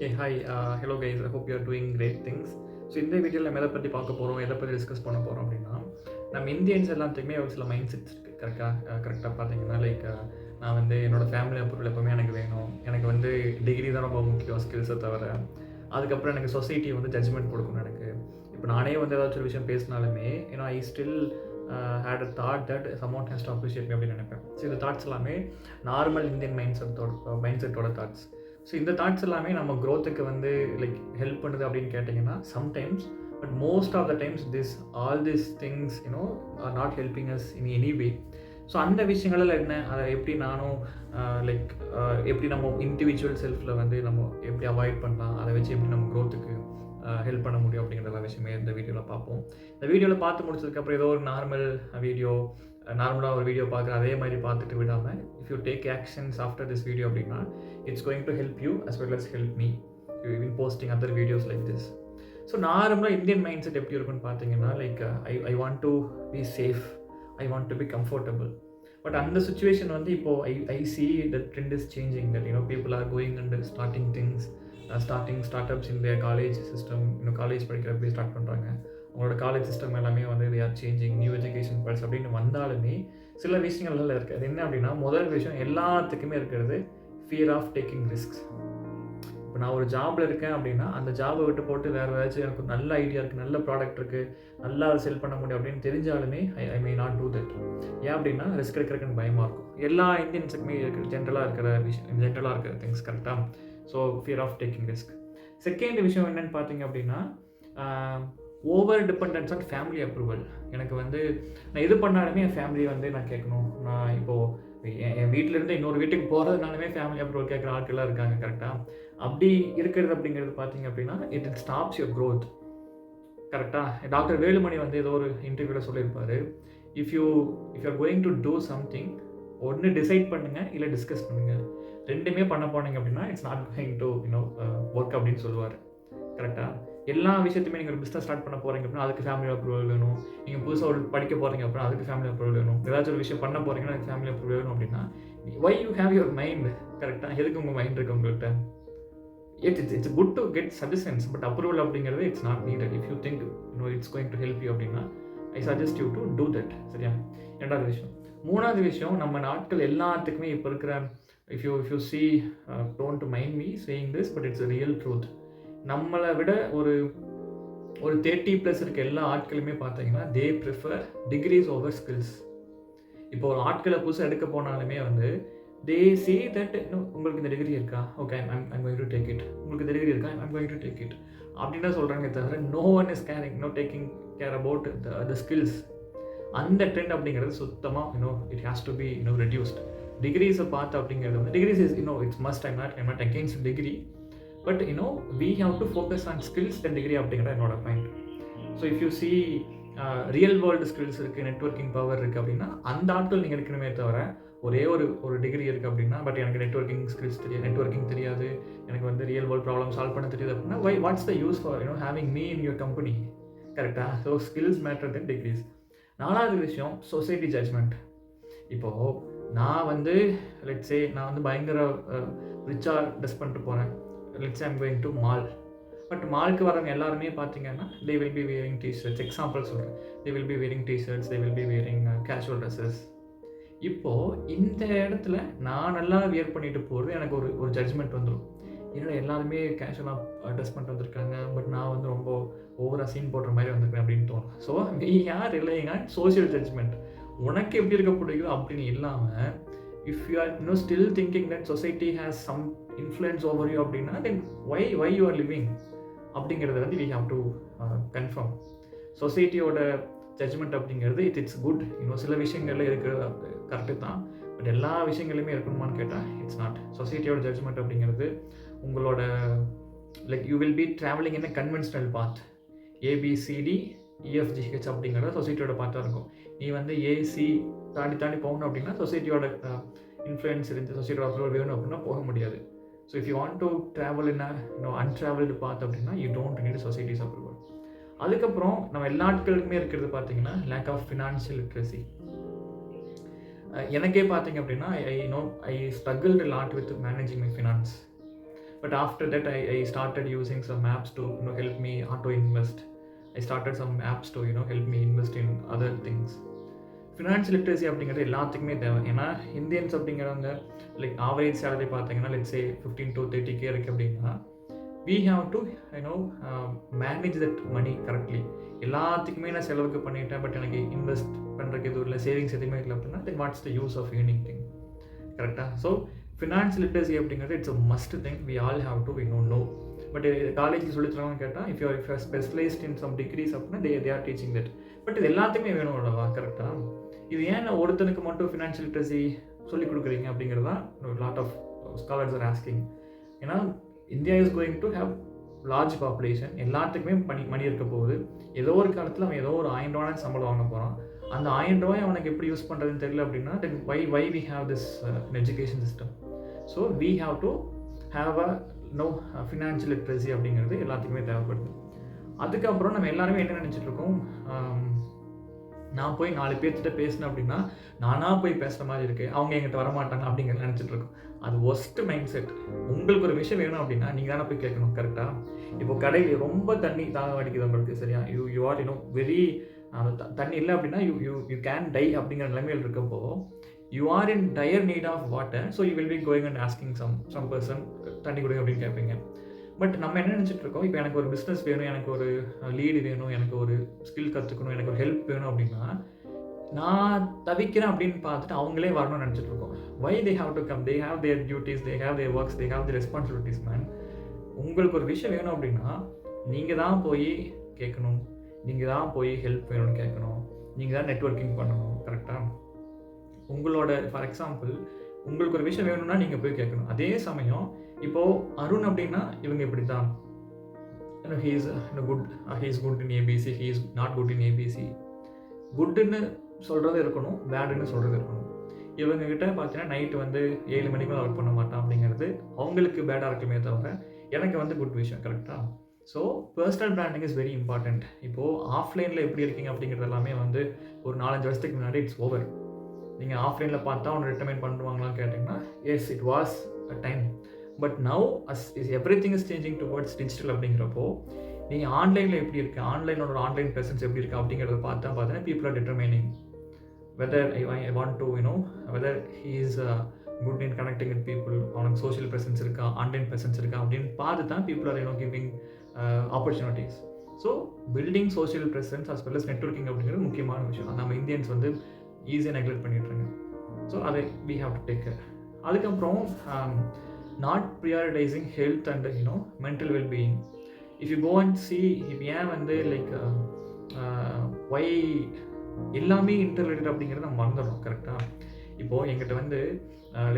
Hey, hi. Hello guys. I hope you are doing great things. So இந்த வீடியோவில் நம்ம எதை பற்றி பார்க்க போகிறோம், எதை பற்றி டிஸ்கஸ் பண்ண போகிறோம் அப்படின்னா, நம்ம இந்தியன்ஸ் எல்லாத்துக்குமே ஒரு சில மைண்ட் செட்ஸ் இருக்குது. கரெக்டாக பார்த்தீங்கன்னா நான் வந்து என்னோடய ஃபேமிலி அப்ரூவல் எப்போவுமே எனக்கு வேணும். எனக்கு வந்து டிகிரி தான் ரொம்ப முக்கியம், ஸ்கில்ஸை தவிர. அதுக்கப்புறம் எனக்கு சொசைட்டி வந்து ஜட்ஜ்மெண்ட் கொடுக்கணும் எனக்கு. இப்போ நானே வந்து ஏதாச்சும் ஒரு விஷயம் பேசினாலுமே I still had a thought that someone has to appreciate me அப்படின்னு நினைப்பேன். ஸோ இந்த தாட்ஸ் எல்லாமே நார்மல் இந்தியன் மைண்ட் செட்டோட தாட்ஸ். ஸோ இந்த தாட்ஸ் எல்லாமே நம்ம க்ரோத்துக்கு வந்து ஹெல்ப் பண்ணுது அப்படின்னு கேட்டிங்கன்னா sometimes, but most of the times all this things are not helping us in any way. So அந்த விஷயங்களில் என்ன, அதை எப்படி நானும் எப்படி நம்ம இண்டிவிஜுவல் செல்ஃபில் வந்து நம்ம எப்படி அவாய்ட் பண்ணலாம், அதை வச்சு எப்படி நம்ம க்ரோத்துக்கு ஹெல்ப் பண்ண முடியும் அப்படிங்கிற விஷயமே இந்த வீடியோவில் பார்ப்போம். இந்த வீடியோவில் பார்த்து முடிச்சதுக்கப்புறம் ஏதோ ஒரு நார்மலாக ஒரு வீடியோ பார்க்குற அதே மாதிரி பார்த்துட்டு விடாமல், if you take actions after this video அப்படின்னா it's going to help you as well as help me in posting other videos like this. So நார்மலாக இந்தியன் மைண்ட் செட் எப்படி இருக்குன்னு பார்த்தீங்கன்னா I want to be safe, I want to be comfortable. But அந்த situation வந்து இப்போது I see the trend is changing, that people are going and starting things, startups in their college system. College படிக்கிறப்ப start பண்ணுறாங்க. அவங்களோட college system எல்லாமே வந்து they are changing, new education policy அப்படின்னு வந்தாலுமே சில விஷயங்கள்லாம் இருக்குது. அது என்ன அப்படின்னா, முதல் விஷயம் எல்லாத்துக்குமே இருக்கிறது ஃபியர் ஆஃப் டேக்கிங் ரிஸ்க்ஸ். இப்போ நான் ஒரு ஜாபில் இருக்கேன் அப்படின்னா அந்த ஜாபை விட்டு போட்டு வேறு ஏதாச்சும் எனக்கு ஒரு நல்ல ஐடியா இருக்குது, நல்ல ப்ராடக்ட் இருக்குது, நல்லா செல் பண்ண முடியும் அப்படின்னு தெரிஞ்சாலுமே ஐ மே நாட் டூ தட். ஏன் அப்படின்னா ரிஸ்க் எடுக்கிறதுக்கு எனக்கு பயமாக இருக்கும். எல்லா இந்தியன்ஸுக்குமே ஜென்ரலாக இருக்கிற திங்ஸ். கரெக்டாக? So fear of taking risk. Second விஷயம் என்னென்னு பார்த்தீங்க அப்படின்னா, over dependence on family approval. எனக்கு வந்து நான் எது பண்ணாலுமே என் ஃபேமிலியை வந்து நான் கேட்கணும். நான் இப்போது என் வீட்டிலேருந்து இன்னொரு வீட்டுக்கு போகிறதுனாலுமே ஃபேமிலி அப்ரூவல் கேட்குற ஆட்கள்லாம் இருக்காங்க. கரெக்டாக? அப்படி இருக்கிறது அப்படிங்கிறது பார்த்தீங்க அப்படின்னா இட் ஸ்டாப்ஸ் யுவர் க்ரோத். கரெக்டாக? டாக்டர் வேலுமணி வந்து ஏதோ ஒரு இன்டர்வியூவில் சொல்லியிருப்பார், if you are going to do something, ஒன்று டிசைட் பண்ணுங்கள், இல்லை டிஸ்கஸ் பண்ணுங்கள். ரெண்டுமே பண்ண போனீங்க அப்படின்னா it's not going to work அப்படின்னு சொல்லுவார். கரெக்டாக? எல்லா விஷயத்தையுமே நீங்கள் ஒரு பிஸ்னஸ் ஸ்டார்ட் பண்ண போகிறீங்க அப்படின்னா அதுக்கு ஃபேமிலி அப்ரூவல் வேணும். நீங்கள் புதுசாக ஒரு படிக்க போகிறீங்க அப்படின்னா அதுக்கு ஃபேமிலி அப்ரூவல் வேணும். ஏதாச்சும் ஒரு விஷயம் பண்ண போகிறீங்கன்னா அதுக்கு ஃபேமிலி அப்ரூவல் வேணும். அப்படின்னா why you have your mind. கரெக்டாக? எதுக்கு உங்கள் மைண்ட் இருக்குது உங்கள்கிட்ட? It's good to get suggestions, but approval அப்படிங்கிறது it's not needed. If you think it's going to help you அப்படின்னா I suggest you to do that. சரியா? ரெண்டாவது விஷயம். மூணாவது விஷயம், நம்ம நாட்கள் எல்லாத்துக்குமே இப்போ இருக்கிற if you see, don't mind me saying this, but it's a real truth. நம்மளை விட ஒரு 30+ இருக்க எல்லா ஆட்களுமே பார்த்தீங்கன்னா they prefer degrees over skills. இப்போ ஒரு ஆட்களை புதுசாக எடுக்க போனாலுமே வந்து they say that உங்களுக்கு இந்த டிகிரி இருக்கா, okay I'm going to take it. உங்களுக்கு இந்த டிகிரி இருக்கா, I'm going to take it அப்படின்னு தான் சொல்கிறாங்க. தவிர no one is taking care about the skills. அந்த ட்ரெண்ட் அப்படிங்கிறது சுத்தமாக it has to be reduced. டிகிரிஸை பார்த்து அப்படிங்கிறது வந்து degrees is it's must. I'm not against degree, but we have to focus on skills than degree அப்படிங்கிற என்னோட point. So if you see real world skills இருக்குது, networking power இருக்குது அப்படின்னா அந்த ஆட்கள் நீங்கள் எடுக்கணுமே தவிர ஒரே ஒரு டிகிரி இருக்குது அப்படின்னா பட் எனக்கு நெட்வொர்க்கிங் ஸ்கில்ஸ் தெரியாது, எனக்கு வந்து ரியல் வேர்ல்டு ப்ராப்ளம் சால்வ் பண்ண தெரியாது அப்படின்னா watts the use for having me in your company. கரெக்டாக? ஸோ ஸ்கில்ஸ் மேட்டர் தென் டிகிரிஸ். நாலாவது விஷயம், சொசைட்டி ஜட்ஜ்மெண்ட். இப்போது நான் வந்து நான் வந்து பயங்கர ரிச்சாக ட்ரெஸ் பண்ணிட்டு போகிறேன். I'm going to mall. But மாலுக்கு வரவங்க எல்லாருமே பார்த்தீங்கன்னா they will be wearing t-shirts. Example சொல்கிறேன், they will be wearing t-shirts, they will be wearing casual dresses. இப்போது இந்த இடத்துல நான் நல்லா வியர் பண்ணிட்டு போகிறது எனக்கு ஒரு ஜட்ஜ்மெண்ட் வந்துடும். என்னோட எல்லாருமே கேஷுவலாக ட்ரெஸ் பண்ணிட்டு வந்திருக்காங்க, பட் நான் வந்து ரொம்ப ஓவராக சீன் போடுற மாதிரி வந்திருக்கேன் அப்படின்னு தோணும். So we are relying on social judgement. உனக்கு எப்படி இருக்க பிடிக்கும் அப்படின்னு இல்லாமல் if you are still thinking that society has some influence over you அப்படின்னா then why you are living அப்படிங்கிறத வந்து வி ஹாவ் டு கன்ஃபார்ம். சொசைட்டியோட ஜட்ஜ்மெண்ட் அப்படிங்கிறது இட்ஸ் குட். சில விஷயங்கள்ல இருக்கிறது கரெக்டு தான், பட் எல்லா விஷயங்களையுமே இருக்கணுமான்னு கேட்டால் இட்ஸ் நாட். சொசைட்டியோட ஜட்ஜ்மெண்ட் அப்படிங்கிறது உங்களோட you will be travelling in a conventional path. ABCD EFGH அப்படிங்கிறத சொசைட்டியோட பார்ட்டாக இருக்கும். நீ வந்து AC தாண்டி போகணும் அப்படின்னா சொசைட்டியோட இன்ஃப்ளூயன்ஸ் இருந்து சொசைட்டியோட அப்ரூவல் வேணும் அப்படின்னா போக முடியாது. So if you want to travel in untravelled path அப்படின்னா you don't need society's approval. அதுக்கப்புறம் நம்ம எல்லா நாட்களுக்குமே இருக்கிறது பார்த்தீங்கன்னா லேக் ஆஃப் ஃபினான்ஷியல் லிட்ரஸி. எனக்கே பார்த்தீங்க அப்படின்னா I struggled lot with managing my finance. But after that, I started using some apps to help me auto invest. I started some apps to help me invest in other things. Financial literacy அப்படிங்கிறது எல்லாத்துக்குமே தேவை. ஏன்னா Indians அப்படிங்கிறவங்க like average salary பார்த்தீங்கன்னா let's say 15 to 30K இருக்குது அப்படின்னா we have to manage that money correctly. எல்லாத்துக்குமே நான் செலவுக்கு பண்ணிட்டேன், பட் எனக்கு இன்வெஸ்ட் பண்ணுறதுக்கு எதுவும் இல்லை, சேவிங்ஸ் எதுவுமே இல்லை அப்படின்னா then what's the use of earning thing, கரெக்டாக? ஸோ ஃபினான்ஷியல் லிட்ரஸி அப்படிங்கிறது it's a must thing. We all have to know. But காலேஜில் சொல்லி தருவாங்கன்னு கேட்டால் if you specialised in some degrees அப்படின்னா they are teaching that. But இது எல்லாத்துக்குமே வேணும் அல்லவா, கரெக்டாக? இது ஏன் ஒருத்தனுக்கு மட்டும் ஃபினான்ஷியல் லிட்ரஸி சொல்லிக் கொடுக்குறீங்க அப்படிங்கிறது தான் lot of scholars are asking. ஏன்னா India is going to have large population, எல்லாத்துக்குமே மணி இருக்க போகுது. ஏதோ ஒரு காலத்தில் அவன் ஏதோ ஒரு 1000 ரூபாய் சம்பளம் வாங்க போகிறான். அந்த 1000 ரூபாய் அவனுக்கு எப்படி யூஸ் பண்ணுறதுன்னு தெரியல அப்படின்னா then why we have this education system. So we have to have financial literacy அப்படிங்கிறது எல்லாத்துக்குமே தேவைப்படுது. அதுக்கப்புறம் நம்ம எல்லாருமே என்ன நினச்சிட்டு இருக்கோம், நான் போய் 4 பேர்த்திட்ட பேசினேன் அப்படின்னா நானாக போய் பேசுகிற மாதிரி இருக்குது, அவங்க என்கிட்ட வரமாட்டாங்க அப்படிங்கிற நினச்சிட்டு இருக்கோம். அது ஒஸ்ட் மைண்ட் செட். உங்களுக்கு ஒரு விஷயம் வேணும் அப்படின்னா நீங்கள் தானே போய் கேட்கணும், கரெக்டாக? இப்போ கடையில் ரொம்ப தண்ணி தாக அடிக்குது உங்களுக்கு, சரியா? யூ ஆர் வெரி தண்ணி இல்லை அப்படின்னா யூ கேன் டை அப்படிங்கிற நிலைமையில் இருக்கப்போ you are in dire need of water. So you will be going and asking some person தண்ணி கொடுங்க அப்படின்னு கேட்பீங்க. பட் நம்ம என்ன நினச்சிட்டு இருக்கோம், இப்போ எனக்கு ஒரு பிஸ்னஸ் வேணும், எனக்கு ஒரு லீடு வேணும், எனக்கு ஒரு ஸ்கில் கற்றுக்கணும், எனக்கு ஒரு ஹெல்ப் வேணும் அப்படின்னா நான் தவிக்கிறேன் அப்படின்னு பார்த்துட்டு அவங்களே வரணும்னு நினச்சிட்டு இருக்கோம். Why they have to come? They have their duties, they have their works, they have the responsibilities. Man, உங்களுக்கு ஒரு விஷயம் வேணும் அப்படின்னா நீங்கள் தான் போய் கேட்கணும், நீங்கள் தான் போய் ஹெல்ப் வேணும்னு கேட்கணும், நீங்கள் தான் நெட்வொர்க்கிங் பண்ணணும், கரெக்டாக? உங்களோட ஃபார் எக்ஸாம்பிள் உங்களுக்கு ஒரு விஷயம் வேணும்னா நீங்கள் போய் கேட்கணும். அதே சமயம் இப்போது அருண் அப்படின்னா இவங்க இப்படி தான், he is good in ABC, he is not good in ABC. குட்டுன்னு சொல்கிறது இருக்கணும், பேடுன்னு சொல்கிறது இருக்கணும். இவங்ககிட்ட பார்த்தீங்கன்னா நைட்டு 7 மணிக்கு மேலே ஒர்க் பண்ண மாட்டான் அப்படிங்கிறது அவங்களுக்கு பேடாக இருக்குமே தவிர எனக்கு குட் விஷயம், கரெக்டாக? So personal branding is very important. இப்போது ஆஃப்லைனில் எப்படி இருக்கீங்க அப்படிங்கிறது எல்லாமே ஒரு 4-5 வருஷத்துக்கு முன்னாடி இட்ஸ் ஓவர். நீங்கள் ஆஃப்லைனில் பார்த்தா ஒன்று ரெக்கமெண்ட் பண்ணுவாங்களான்னு கேட்டிங்கன்னா yes, it was a time. But now everything is changing towards digital அப்படிங்கிறப்போ நீங்கள் ஆன்லைனில் எப்படி இருக்குது, ஆன்லைன் ப்ரெசன்ஸ் எப்படி இருக்குது அப்படிங்கிறத பார்த்தீங்கன்னா people are determining whether I want to whether he is good in connecting with people, அவனுக்கு சோஷியல் ப்ரெசன்ஸ் இருக்கா, ஆன்லைன் ப்ரெசன்ஸ் இருக்கா அப்படின்னு பார்த்து தான் people are giving opportunities. So building social presence as well as networking அப்படிங்கிறது முக்கியமான விஷயம். நம்ம இந்தியன்ஸ் ஈஸியாக நெக்லெக்ட் பண்ணிட்டுருங்க. ஸோ அதை we have to take care. அதுக்கப்புறம் not prioritising health and mental wellbeing. If you go and see, இப்போ ஏன் லைக் ஒய் எல்லாமே இன்டர்ரிலேட்டட் அப்படிங்கிறத நம்ம மறந்துடுறோம், கரெக்டாக? இப்போது என்கிட்ட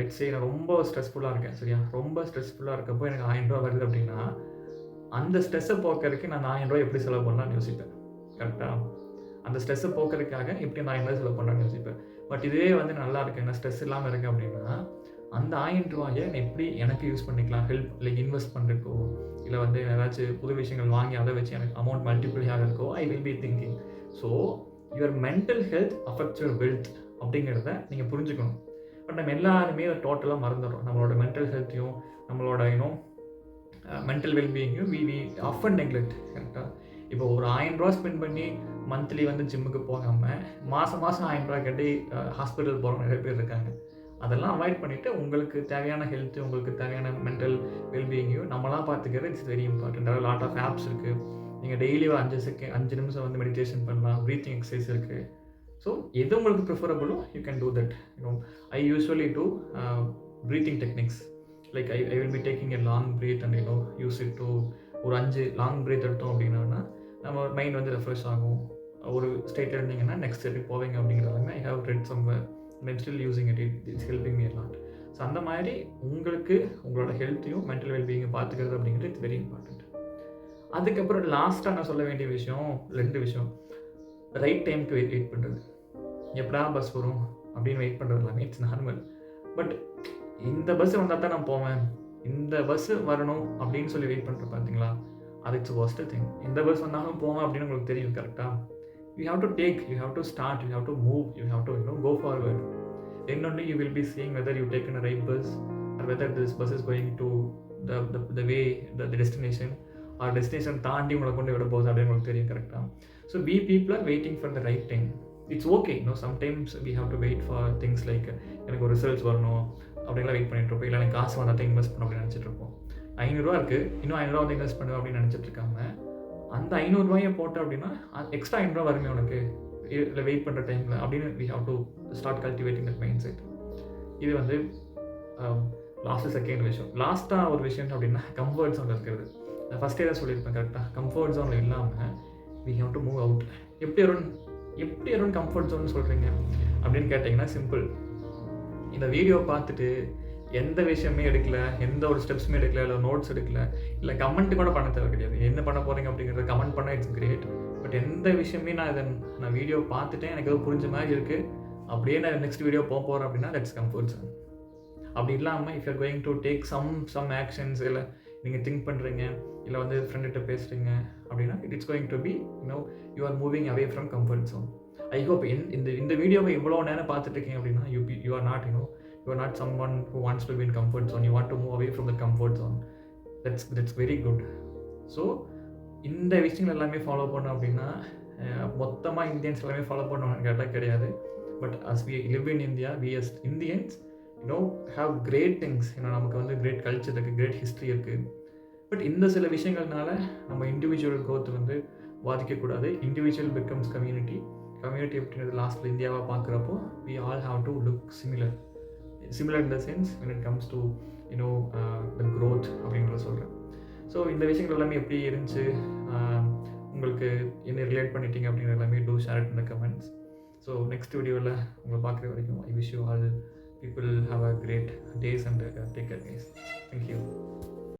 லெட்ஸ் சே நான் ரொம்ப ஸ்ட்ரெஸ்ஃபுல்லாக இருக்கேன், சரியா? ரொம்ப ஸ்ட்ரெஸ்ஃபுல்லாக இருக்கப்போ எனக்கு 1000 ரூபா வருது அப்படின்னா அந்த ஸ்ட்ரெஸ்ஸை போக்கிறதுக்கு நான் 1000 ரூபா எப்படி செலவு பண்ணலான்னு யோசிப்பேன், கரெக்டாக? அந்த ஸ்ட்ரெஸ்ஸை போக்கிறதுக்காக எப்படி நான் 1000 ரூபா செலவு பண்ணுறேன்னு யோசிப்பேன். பட் இதுவே நல்லா இருக்கு, நான் ஸ்ட்ரெஸ் இல்லாமல் இருக்கேன் அப்படின்னா அந்த 1000 ரூபாயை நான் எப்படி எனக்கு யூஸ் பண்ணிக்கலாம், ஹெல்ப் லைக் இன்வெஸ்ட் பண்ணுறக்கோ இல்லை ஏதாச்சும் புது விஷயங்கள் வாங்கி அதை வச்சு எனக்கு அமௌண்ட் மல்டிபிள் ஆகிறதுக்கோ I will be thinking. So your mental health affects your wealth அப்படிங்கிறத நீங்கள் புரிஞ்சுக்கணும். பட் நம்ம எல்லாருமே டோட்டலாக மறந்துடுறோம். நம்மளோட மென்டல் ஹெல்த்தையும் நம்மளோட மென்டல் வெல்பீயிங்கும் வி ஆஃபன் நெக்லெக்ட், கரெக்டாக? இப்போ ஒரு 1000 ரூபா ஸ்பெண்ட் பண்ணி மந்த்லி ஜிம்முக்கு போகாமல் மாதம் 1000 ரூபா கட்டி ஹாஸ்பிட்டல் போகிற நிறைய பேர் இருக்காங்க. அதெல்லாம் அவாய்ட் பண்ணிவிட்டு உங்களுக்கு தேவையான ஹெல்த்து, உங்களுக்கு தேவையான மென்டல் வெல்பீயிங்கையும் நம்மளாம் பார்த்துக்கிறது இட்ஸ் வெரி இம்பார்ட்டண்ட். அதாவது லாட் ஆஃப் ஆப்ஸ் இருக்குது. நீங்கள் டெய்லி ஒரு 5 நிமிஷம் மெடிடேஷன் பண்ணலாம், ப்ரீத்திங் எக்ஸசைஸ் இருக்குது. ஸோ எது உங்களுக்கு ப்ரிஃபரபிளோ you can do that. I usually do breathing techniques. Like I will be taking a long breath and use it to ஒரு 5 லாங் பிரீத் எடுத்தோம் அப்படின்னா நம்ம மைண்ட் ரெஃப்ரெஷ் ஆகும். ஒரு ஸ்டேட்டில் இருந்தீங்கன்னா நெக்ஸ்ட் ஸ்டேட்டுக்கு போவீங்க அப்படிங்கிறதாங்க I have read somewhere and I'm still using it. It's helping me a lot. So அந்த மாதிரி உங்களுக்கு உங்களோட ஹெல்த்தையும் மென்டல் வெல்பீயிங்கை பார்த்துக்கிறது அப்படிங்கிறது இட்ஸ் வெரி இம்பார்ட்டண்ட். அதுக்கப்புறம் லாஸ்ட்டாக நான் சொல்ல வேண்டிய விஷயம் 2 விஷயம். ரைட் டைமுக்கு வெயிட் பண்ணுறது. எப்படா பஸ் வரும் அப்படின்னு வெயிட் பண்ணுறது எல்லாமே இட்ஸ் நார்மல். பட் இந்த பஸ் வந்தால் தான் நான் போவேன், இந்த பஸ் வரணும் அப்படின்னு சொல்லி வெயிட் பண்ணுறேன் பார்த்தீங்களா, அது இட்ஸ் worst thing. இந்த பஸ் வந்தாலும் போவேன் அப்படின்னு உங்களுக்கு தெரியும், கரெக்டாக? You have to take, you have to start, you have to move, you have to go forward. Then only you will be seeing whether you taken a right bus or whether this bus is going to the way the destination or destination தாண்டி உங்களை கொண்டு விட போகுது அப்படின்னு உங்களுக்கு தெரியும் கரெக்டாக. So be people are waiting for the right time. It's okay, sometimes we have to wait for things like எனக்கு ஒரு ரிசல்ட்ஸ் வரணும் அப்படின்லாம் வெயிட் பண்ணிட்டு இருப்போம். இல்லை எனக்கு காசு வந்தால் இன்வெஸ்ட் பண்ணணும் அப்படின்னு நினச்சிட்டு இருப்போம். 500 ரூபா இருக்குது, இன்னும் 500 ரூபா வந்து இன்வெஸ்ட் பண்ணுவேன் அப்படின்னு நினச்சிட்டு இருக்காம அந்த 500 ரூபாயை போட்டேன் அப்படின்னா எக்ஸ்ட்ரா 500 ரூபா வருமே உனக்கு இல்லை வெயிட் பண்ணுற டைமில் அப்படின்னு we have to start cultivating that mindset. இது வந்து லாஸ்ட்டு செகண்ட் விஷயம். லாஸ்ட்டாக ஒரு விஷயம் அப்படின்னா கம்ஃபர்ட் ஜோன் இருக்கிறது. நான் ஃபஸ்ட்டே தான் சொல்லியிருப்பேன் கரெக்டாக. கம்ஃபர்ட் ஜோனில் இல்லாமல் we have to move out. எப்படி அரௌண்ட் கம்ஃபர்ட் ஜோன் சொல்கிறீங்க அப்படின்னு கேட்டிங்கன்னா சிம்பிள். இந்த வீடியோ பார்த்துட்டு எந்த விஷயமே எடுக்கல, எந்த ஒரு ஸ்டெப்ஸுமே எடுக்கல, இல்லை நோட்ஸ் எடுக்கல, இல்லை கமெண்ட் கூட பண்ண தேவை கிடையாது. என்ன பண்ண போகிறீங்க அப்படிங்கிறத கமெண்ட் பண்ணால் இட்ஸ் கிரேட். பட் எந்த விஷயமே நான் வீடியோ பார்த்துட்டேன், எனக்கு ஏதோ புரிஞ்ச மாதிரி இருக்குது, அப்படியே நான் நெக்ஸ்ட் வீடியோ போகிறேன் அப்படின்னா தட்ஸ் கம்ஃபர்ட் ஜோன். அப்படி இல்லாமல் if you're going to take some actions, இல்லை நீங்கள் திங்க் பண்ணுறீங்க, இல்லை வந்து ஃப்ரெண்ட்கிட்ட பேசுகிறீங்க அப்படின்னா it's going to be you are moving away from comfort zone. I hope இந்த வீடியோவை இவ்வளோ நேரம் பார்த்துட்டு இருக்கீங்க அப்படின்னா you are not you are not someone who wants to be in comfort zone. You want to move away from the comfort zone. That's very good. So இந்த விஷயங்கள் எல்லாமே ஃபாலோ பண்ணோம் அப்படின்னா மொத்தமாக இந்தியன்ஸ் எல்லாமே ஃபாலோ பண்ணணும்னு கேட்டால் கிடையாது. But as we live in India, we as Indians have great things. நமக்கு வந்து கிரேட் கல்ச்சர் இருக்குது, கிரேட் ஹிஸ்ட்ரி இருக்குது. பட் இந்த சில விஷயங்கள்னால நம்ம இண்டிவிஜுவல் க்ரோத் வந்து பாதிக்கக்கூடாது. இண்டிவிஜுவல் பிகம்ஸ் கம்யூனிட்டி அப்படின்றது லாஸ்ட்டில் இந்தியாவை பார்க்குறப்போ we all have to look similar in the sense when it comes to the growth அப்படிங்கிறத சொல்கிறேன். ஸோ இந்த விஷயங்கள் எல்லாமே எப்படி இருந்துச்சு, உங்களுக்கு என்ன ரிலேட் பண்ணிட்டீங்க அப்படிங்கிற எல்லாமே to share it in the comments. So next வீடியோவில் உங்களை பார்க்குற வரைக்கும் I wish you all people have a great days and take care guys. Thank you.